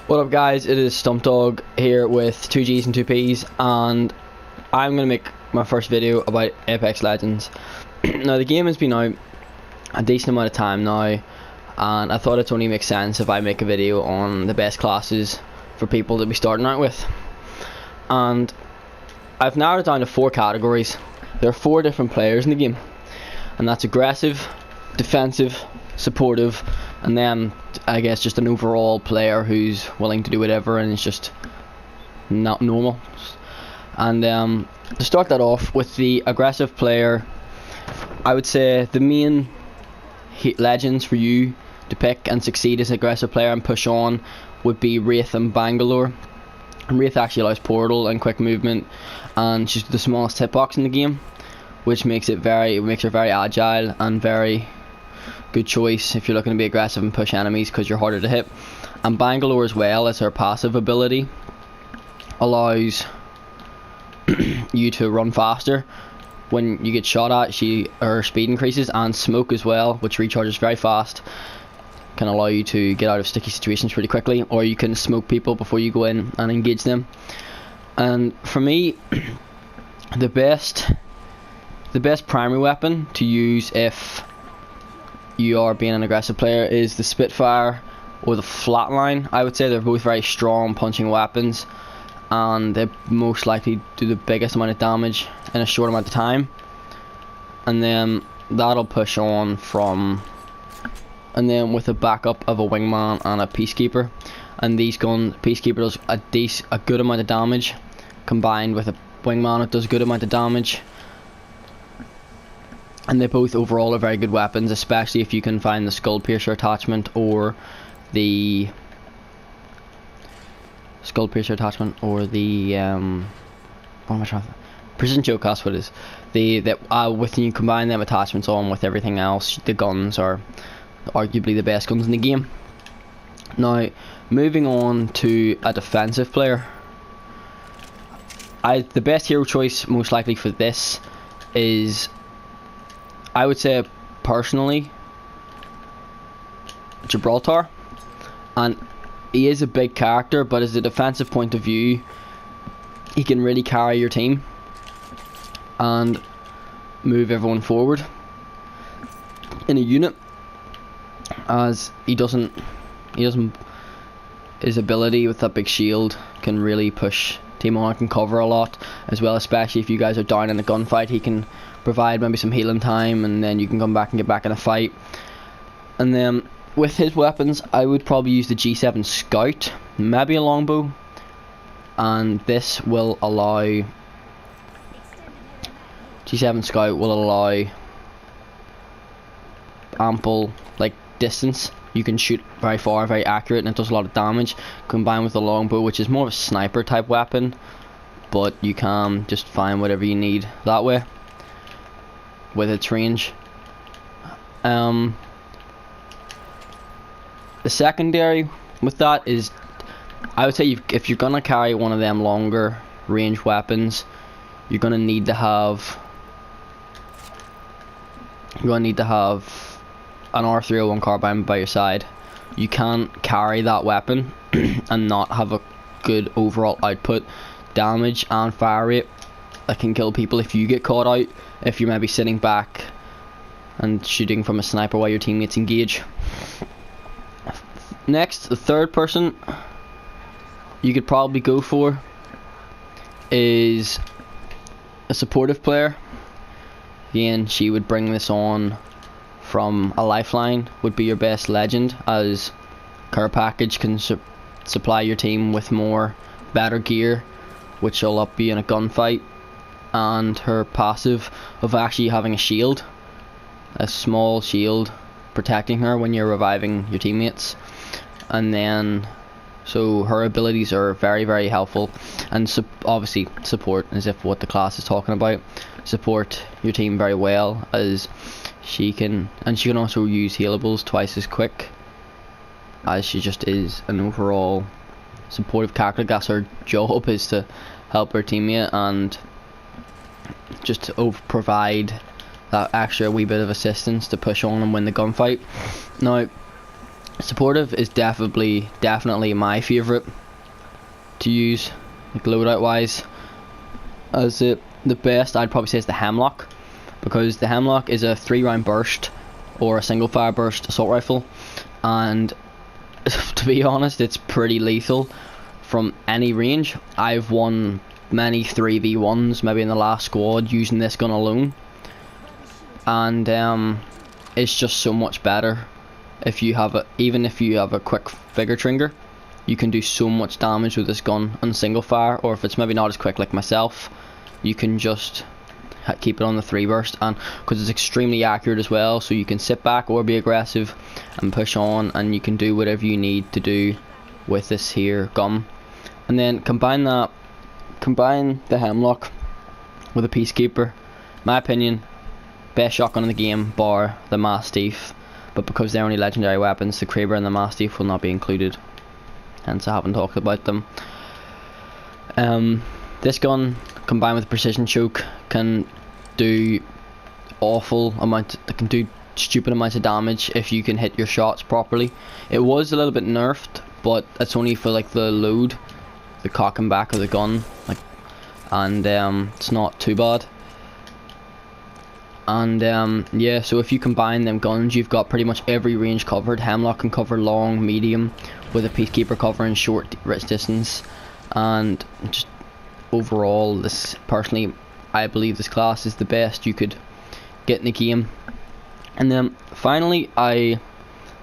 What up guys, it is Stump Dog here with 2Gs and 2Ps, and I'm going to make my first video about Apex Legends. Now the game has been out a decent amount of time now, and I thought it only makes sense if I make a video on the best classes for people to be starting out with. And I've narrowed it down to 4 categories. There are 4 different players in the game, and that's aggressive, defensive, supportive, and then I guess just an overall player who's willing to do whatever and is just not normal. And to start that off with the aggressive player, I would say the main legends for you to pick and succeed as an aggressive player and push on would be Wraith and Bangalore. And Wraith actually allows portal and quick movement, and she's the smallest hitbox in the game, which makes her very agile and very good choice if you're looking to be aggressive and push enemies because you're harder to hit. And Bangalore, as well as her passive ability, allows you to run faster when you get shot at. Her speed increases, and smoke as well, which recharges very fast, can allow you to get out of sticky situations pretty quickly, or you can smoke people before you go in and engage them. And for me, the best primary weapon to use if you are being an aggressive player is the Spitfire or the Flatline. I would say they're both very strong punching weapons, and they most likely do the biggest amount of damage in a short amount of time. And then that'll push on from, and then with a backup of a Wingman and a Peacekeeper. And these guns, Peacekeeper does a good amount of damage, combined with a Wingman it does a good amount of damage. And they both overall are very good weapons, especially if you can find the Skull Piercer attachment or the what am I trying to Precision Choke, that's what it is. With you combine them attachments on with everything else, the guns are arguably the best guns in the game. Now, moving on to a defensive player, the best hero choice most likely for this is, I would say personally, Gibraltar. And he is a big character, but as a defensive point of view, he can really carry your team and move everyone forward in a unit, as his ability with that big shield can really push team on, can cover a lot as well, especially if you guys are down in a gunfight. He can provide maybe some healing time, and then you can come back and get back in a fight. And then with his weapons, I would probably use the G7 Scout, maybe a longbow, and this will allow G7 Scout will allow ample distance. You can shoot very far, very accurate, and it does a lot of damage, combined with the longbow, which is more of a sniper type weapon, but you can just find whatever you need that way with its range. The secondary with that is, I would say if you're gonna carry one of them longer range weapons, you're gonna need to have an R301 carbine by your side. You can't carry that weapon and not have a good overall output, damage and fire rate that can kill people if you get caught out, if you're maybe sitting back and shooting from a sniper while your teammates engage. Next, the third person you could probably go for is a supportive player. Again, she would bring this on from a Lifeline, would be your best legend, as her package can supply your team with better gear, which will up you in a gunfight. And her passive of actually having a small shield protecting her when you're reviving your teammates. And then, so her abilities are very, very helpful. And obviously support, as if what the class is talking about, support your team very well, as she can also use healables twice as quick, as she just is an overall supportive character. That's her job, is to help her teammate and just to provide that extra wee bit of assistance to push on and win the gunfight. Now, Supportive is definitely my favourite to use, like loadout wise. As the best, I'd probably say is the Hemlock, because the Hemlock is a 3-round burst or a single fire burst assault rifle, and to be honest, it's pretty lethal from any range. I've won many 3v1s, maybe in the last squad, using this gun alone, and it's just so much better. If you have even if you have a quick figure trigger, you can do so much damage with this gun on single fire, or if it's maybe not as quick like myself, you can just keep it on the 3 burst, and because it's extremely accurate as well, so you can sit back or be aggressive and push on, and you can do whatever you need to do with this here gun. And then combine the Hemlock with a Peacekeeper. My opinion, best shotgun in the game bar the Mastiff, but because they're only legendary weapons, the Kraber and the Mastiff will not be included, hence I haven't talked about them. This gun combined with precision choke can do stupid amounts of damage if you can hit your shots properly. It was a little bit nerfed, but it's only for like the load, the cock and back of the gun, like, and it's not too bad. And yeah, so if you combine them guns, you've got pretty much every range covered. Hemlock can cover long, medium, with a Peacekeeper covering short distance, and just overall, this personally, I believe this class is the best you could get in the game. And then finally, I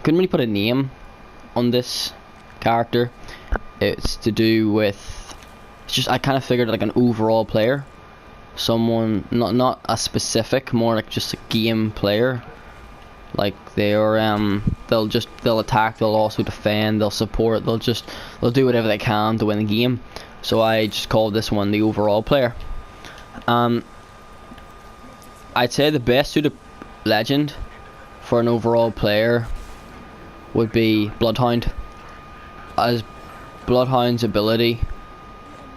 couldn't really put a name on this character. It's to do with, it's just, I kind of figured like an overall player, someone not a specific, more like just a game player. Like they'll attack, they'll also defend, they'll support, they'll do whatever they can to win the game. So I just called this one the overall player. I'd say the best suited legend for an overall player would be Bloodhound, as Bloodhound's ability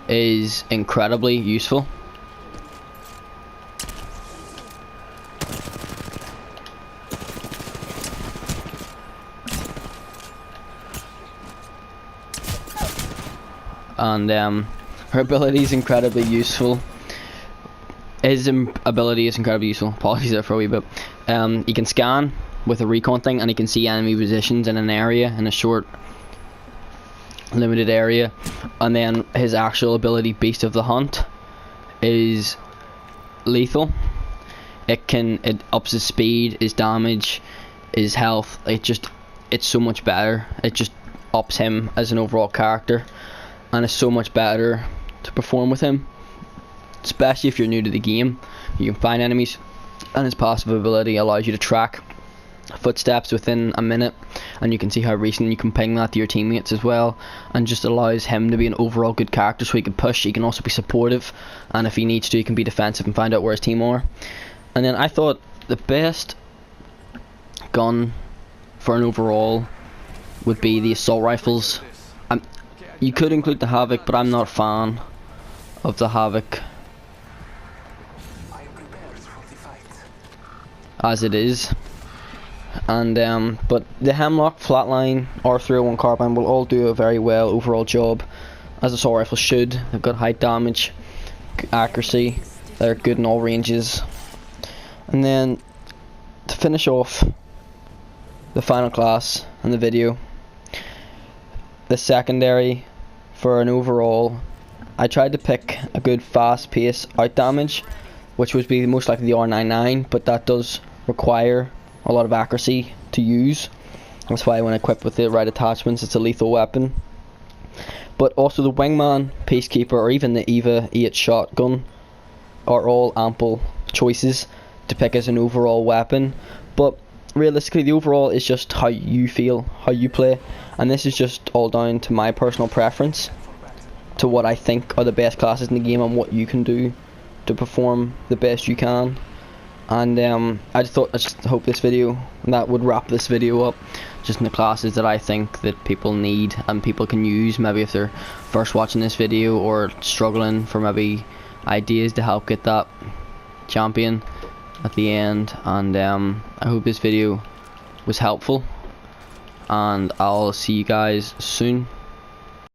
is incredibly useful. And her ability is incredibly useful. His ability is incredibly useful. Apologies there for a wee bit. He can scan with a recon thing, and he can see enemy positions in an area, in a short, limited area. And then his actual ability, Beast of the Hunt, is lethal. It ups his speed, his damage, his health. It's so much better. It just ups him as an overall character, and it's so much better to perform with him, especially if you're new to the game. You can find enemies, and his passive ability allows you to track footsteps within a minute, and you can see how recent you can ping that to your teammates as well, and just allows him to be an overall good character, so he can push, he can also be supportive, and if he needs to, he can be defensive and find out where his team are. And then I thought the best gun for an overall would be the assault rifles. You could include the Havoc, but I'm not a fan of the Havoc as it is. And but the Hemlock, Flatline, R301 Carbine will all do a very well overall job, as assault rifles should. They've got high damage, accuracy, they're good in all ranges. And then to finish off the final class and the video, the secondary for an overall, I tried to pick a good fast pace out damage, which would be most likely the R99, but that does require a lot of accuracy to use. That's why when equipped with the right attachments, it's a lethal weapon. But also the Wingman, Peacekeeper, or even the EVA 8 shotgun are all ample choices to pick as an overall weapon. But realistically, the overall is just how you feel, how you play, and this is just all down to my personal preference, to what I think are the best classes in the game and what you can do to perform the best you can. And I just hope this video, and that would wrap this video up, just in the classes that I think that people need and people can use, maybe if they're first watching this video or struggling for maybe ideas to help get that champion at the end. And I hope this video was helpful, and I'll see you guys soon.